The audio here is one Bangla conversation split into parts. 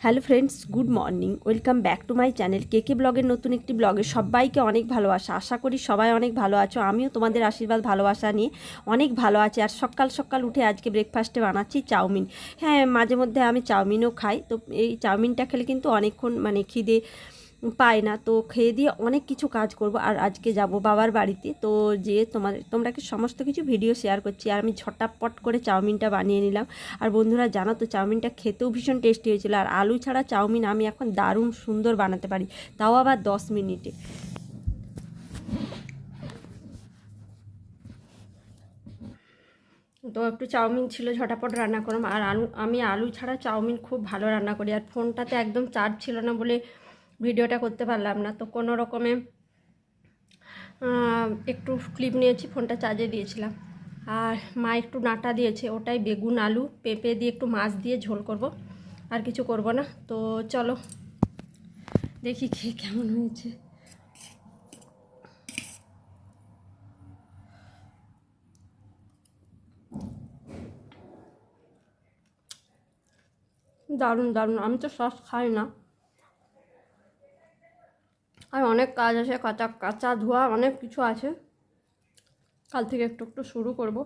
Hello friends, good morning. Welcome back to my channel কেকে ব্লগের নতুন একটি ব্লগে সবাইকে অনেক ভালোবাসা। আশা করি সবাই অনেক ভালো আছো। আমিও তোমাদের আশীর্বাদ ভালোবাসা নিয়ে অনেক ভালো আছি। আর সকাল সকাল উঠে আজকে ব্রেকফাস্টে বানাচ্ছি চাউমিন। হ্যাঁ, মাঝে মধ্যে আমি চাউমিনও খাই। তো এই চাউমিনটা খেলে কিন্তু অনেকক্ষণ খিদে পায় না। তো খেয়ে দিয়ে অনেক কিছু কাজ করব। আর আজকে যাব বাবার বাড়িতে। তো যে তোমরাকে সমস্ত কিছু ভিডিও শেয়ার করছি। আর আমি ঝটাপট করে চাউমিনটা বানিয়ে নিলাম। আর বন্ধুরা জানো তো, চাউমিনটা খেতেও ভীষণ টেস্টি হয়েছিল। আর আলু ছাড়া চাউমিন আমি এখন দারুণ সুন্দর বানাতে পারি, তাও আবার 10 মিনিটে। তো একটু চাউমিন ছিল, ঝটাপট রান্না করলাম। আর আমি আলু ছাড়া চাউমিন খুব ভালো রান্না করি। আর ফোনটাতে একদম চার্জ ছিল না বলে ভিডিওটা করতে পারলাম না। তো কোনো রকমে একটু ক্লিপ নিয়েছি, ফোনটা চার্জে দিয়েছিলাম। আর মা একটু নাটা দিয়েছে, ওটাই বেগুন আলু পেঁপে দিয়ে একটু মাছ দিয়ে ঝোল করব, আর কিছু করব না। তো চলো দেখি খেয়ে কেমন হয়েছে। দারুণ দারুণ। আমি তো সস খাই না, আর অনেক কাজ আছে, কাঁচা কাঁচা ধোয়া অনেক কিছু আছে। কাল থেকে একটু একটু শুরু করব।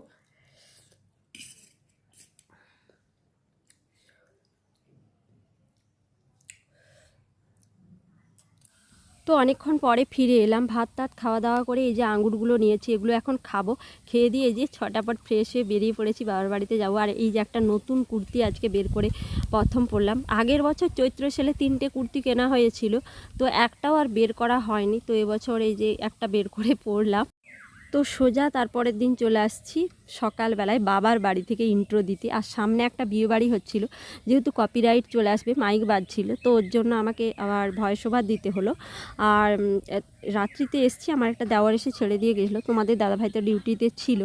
তো অনেকক্ষণ পরে ফিরে এলাম, ভাত টাত খাওয়া দাওয়া করে এই যে আঙুরগুলো নিয়েছি, এগুলো এখন খাবো। খেয়ে দিয়ে এই যে ছটাপট ফ্রেশ হয়ে বেরিয়ে পড়েছি, বাবার বাড়িতে যাবো। আর এই যে একটা নতুন কুর্তি আজকে বের করে প্রথম পরলাম। আগের বছর চৈত্র সেলে 3টে কুর্তি কেনা হয়েছিল, তো একটাও আর বের করা হয়নি। তো এবছর এই যে একটা বের করে পরলাম। তো সোজা তারপরের দিন চলে আসছি সকালবেলায় বাবার বাড়ি থেকে ইন্ট্রো দিতে। আর সামনে একটা বিয়ে বাড়ি হচ্ছিল, যেহেতু কপিরাইট চলে আসবে, মাইক বাজছিল, তো ওর জন্য আমাকে আবার ভয়েস ওভার দিতে হলো। আর রাত্রিতে এসছি, আমার একটা দেওয়ার এসে ছেড়ে দিয়ে গেছিলো, তোমাদের দাদাভাই তো ডিউটিতে ছিল,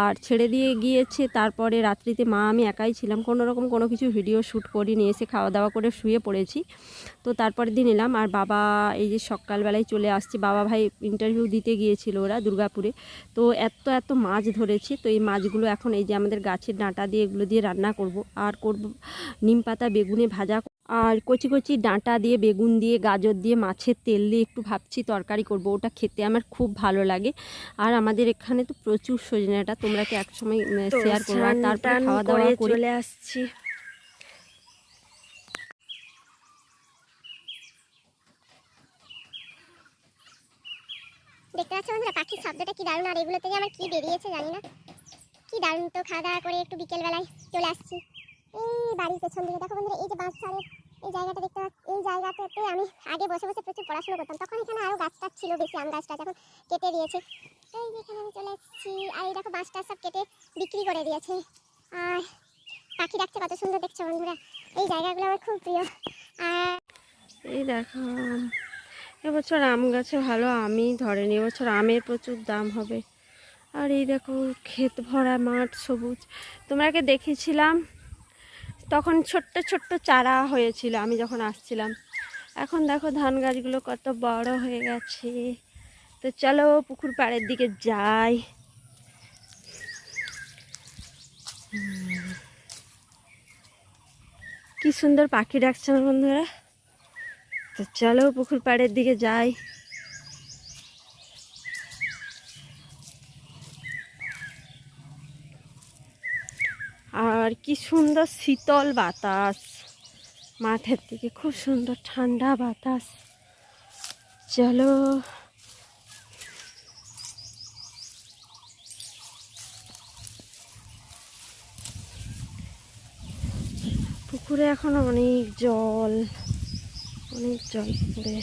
আর ছেড়ে দিয়ে গিয়েছে। তারপরে রাত্রিতে মা আমি একাই ছিলাম, কোনো রকম কোনো কিছু ভিডিও শ্যুট করি নিয়ে এসে খাওয়া দাওয়া করে শুয়ে পড়েছি। তো তারপরের দিন এলাম, আর বাবা এই যে সকালবেলায় চলে আসছে। বাবা ভাই ইন্টারভিউ দিতে গিয়েছিল ওরা দুর্গাপুরে। তো এত এত মাছ ধরেছি। তো এই মাছগুলো এখন এই যে আমাদের গাছের ডাঁটা দিয়ে এগুলো দিয়ে রান্না করব। আর করব নিম পাতা বেগুনে ভাজা, আর কচি কচি ডাঁটা দিয়ে বেগুন দিয়ে গাজর দিয়ে মাছের তেল দিয়ে একটু ভাবছি তরকারি করব। ওটা খেতে আমার খুব ভালো লাগে। আর আমাদের এখানে তো প্রচুর সজনেটা, তোমরা কি একসময় শেয়ার করবো। আর তারপরে খাওয়া দাওয়া করে চলে আসছি। দেখতে পাচ্ছ বন্ধুরা, পাখির শব্দটা কি দারুণ। আর এগুলো থেকে আমার কি বেরিয়েছে জানি না, কি দারুণ। তো খাওয়া দাওয়া করে একটু বিকেলবেলায় চলে আসছি এই বাড়ির পেছন দিকে। দেখো বন্ধুরা, এই যে বাঁশঝাড়ের এই জায়গাটা দেখতে পাচ্ছ, এই জায়গাটাতে আমি আগে বসে বসে প্রচুর পড়াশোনা করতাম। তখন এখানে আরও গাছ টাছ ছিল বেশি, আম গাছটা এখন কেটে দিয়েছে। তো এই যে এখানে আমি চলে এসেছি। আর এই দেখো বাঁশটা সব কেটে বিক্রি করে দিয়েছে। আর পাখি ডাকছে কত সুন্দর, দেখছো বন্ধুরা। এই জায়গাগুলো আমার খুব প্রিয়। আর এই দেখো, এবছর আম গাছে ভালো আমই ধরেনি, এবছর আমের প্রচুর দাম হবে। আর এই দেখো ক্ষেত ভরা মাঠ সবুজ। তোমরাকে দেখেছিলাম তখন ছোট্ট ছোট্ট চারা হয়েছিল আমি যখন আসছিলাম। এখন দেখো ধান গাছগুলো কত বড় হয়ে গেছে। তো চলো পুকুর পাড়ের দিকে যাই। কি সুন্দর পাখি ডাকছে না বন্ধুরা। তো চলো পুকুর পাড়ের দিকে যাই। আর কি সুন্দর শীতল বাতাস, মাঠের দিকে খুব সুন্দর ঠান্ডা বাতাস। চলো পুকুরে এখন অনেক জল, অনেক জল পুকুরে।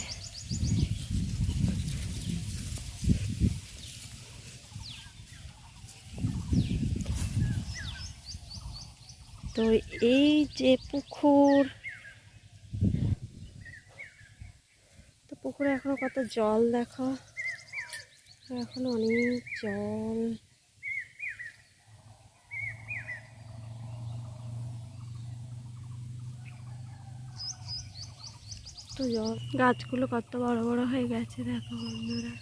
তো এই যে পুকুর, তো পুকুরে এখনো কত জল দেখো, এখন অনেক জল। তো জল, গাছগুলো কত বড় বড় হয়ে গেছে দেখো বন্ধুরা,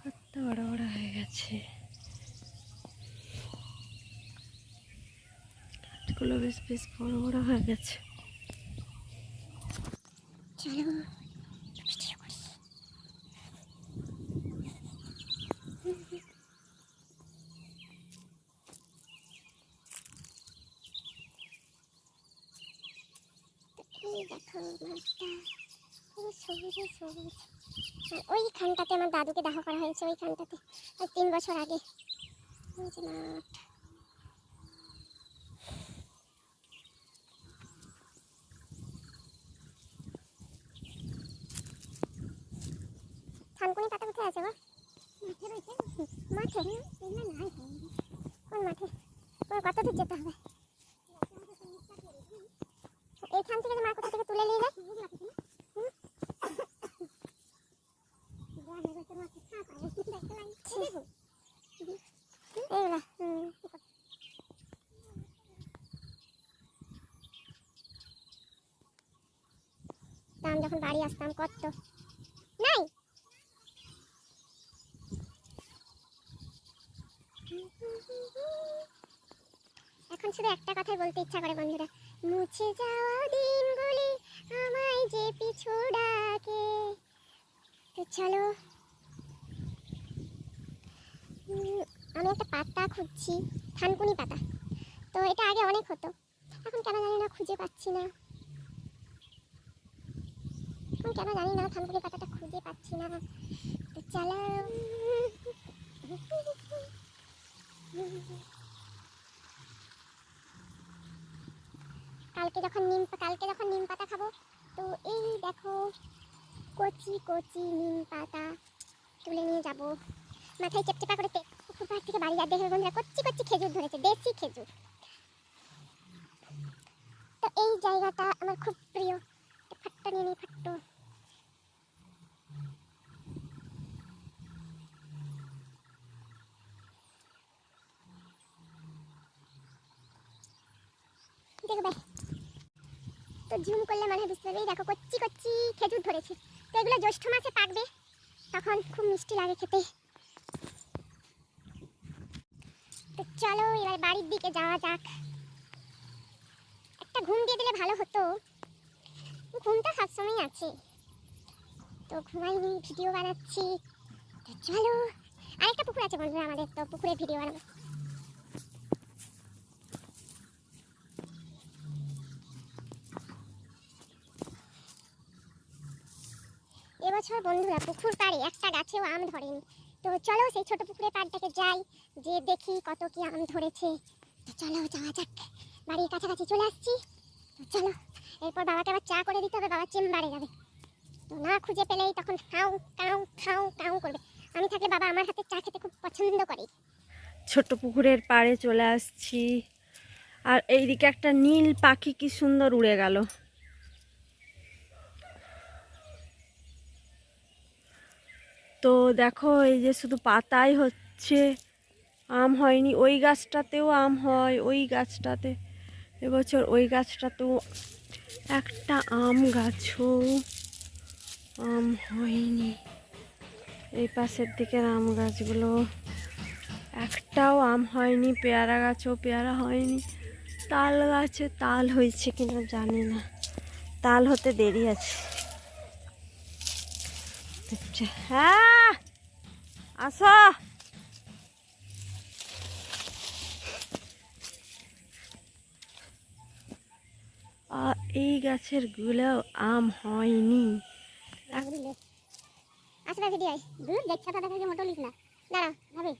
কত বড় বড় হয়ে গেছে। গাছগুলো বেশ বেশ বড় বড় হয়ে গেছে। চলো ভিডিও করি। এই দেখো মাছটা পুরো সবুজে সবুজ। আর ওইখানটাতে আমার দাদুকে দাহ করা হয়েছে, ওইখানটাতে আজ 3 বছর আগে। ওই যে মাঠ। থানকুনি পাতা কোথায় আছে গো? মাঠে রয়েছে। মাঠে না নাই। কোন মাঠে? কত দূর যেতে হবে? এইখান থেকে মা কোথা থেকে তুলে নিলে? এইগুলা আমি যখন বাড়ি আসতাম কত নাই। এখন শুধু একটা কথাই বলতে ইচ্ছা করে বন্ধুরা, মুছে যাওয়া দিনগুলি আমায় যে পিছু ডাকে। তো চলো আমি একটা পাতা খুঁজছি, থানকুনি পাতা। তো এটা আগে অনেক হতো, এখন কেন জানি না খুঁজে পাচ্ছি না। এখন কেন জানি না থানকুনি পাতাটা খুঁজে পাচ্ছি না। তো চলো কালকে যখন নিম পাতা খাবো, তো এই দেখো কচি কচি নিম পাতা তুলে নিয়ে যাব, মাথায় চেপচেপা করে পুকুর পাড় থেকে বাড়ি যা দেখে বন্ধুরা কচি কচি খেজুর ধরেছে, দেশি খেজুর। তো এই জায়গাটা আমার খুব প্রিয়। ফাট্ট নিয়ে নিই, ফাট্ট। দেখবে তো জুম করলে মনে হয় বুঝতে পারবে। দেখো কচ্চি কচ্চি খেজুর ধরেছে। তো এগুলো জ্যৈষ্ঠ মাসে পাকবে, তখন খুব মিষ্টি লাগে খেতে। তো চলো এবার বাড়ির দিকে যাওয়া যাক। একটা ঘুম দিয়ে দিলে ভালো হতো, ঘুমটা সবসময় আছে, তো ঘুমাইনি, ভিডিও বানাচ্ছি। তো চলো, আরেকটা পুকুর আছে বন্ধুরা আমাদের, তো পুকুরে ভিডিও বানাবো। এবছর বন্ধুরা পুকুর পাড়ে একটা গাছেও আম ধরেনি। তো চলো সেই ছোট পুকুরের পাড়টাকে যাই, যে দেখি কত কি আম ধরেছে। তো চলো যাওয়া যাক, বাড়ির কাছাকাছি চলে আসছি। তো চলো, এরপর বাবাকে আবার চা করে দিতে হবে, বাবা চেম্বারে যাবে। তো না খুঁজে পেলেই তখন খাও কাউ খাও কাউ করবে। আমি থাকলে বাবা আমার হাতে চা খেতে খুব পছন্দ করে। ছোট পুকুরের পাড়ে চলে আসছি, আর এইদিকে একটা নীল পাখি কি সুন্দর উড়ে গেল। তো দেখো এই যে শুধু পাতাই হচ্ছে, আম হয়নি। ওই গাছটাতেও আম হয়, ওই গাছটাতে এবছর, ওই গাছটাতেও একটা আম গাছও আম হয়নি। এই পাশের দিকের আম গাছগুলো একটাও আম হয়নি। পেয়ারা গাছও পেয়ারা হয়নি। তাল গাছে তাল হয়েছে কিনা জানি না, তাল হতে দেরি আছে। হ্যাঁ আসো, এই গাছের গুলো আম হয়নি। আসলে ভিডিও দেখছো তো, দেখো যে মোটো লিখ না। দাঁড়াও ভাবি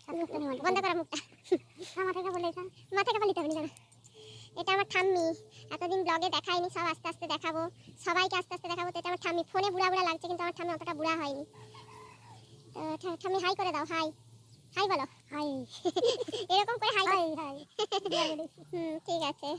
বন্ধ করা মুখটা। মাথাকে বলে মাথাকে বলিতে হবে না। এটা আমার ঠাম্মি, এতদিন ব্লগে দেখাইনি, সব আস্তে আস্তে দেখাবো, সবাইকে আস্তে আস্তে দেখাবো। তো এটা আমার ঠাম্মি, ফোনে বুড়া বুড়া লাগছে কিন্তু আমার ঠাম্মি অতটা বুড়া হয়নি। তো ঠাম্মি হাই করে দাও, হাই হাই বলো, হাই এরকম করে হাই হাই হাই। ঠিক আছে।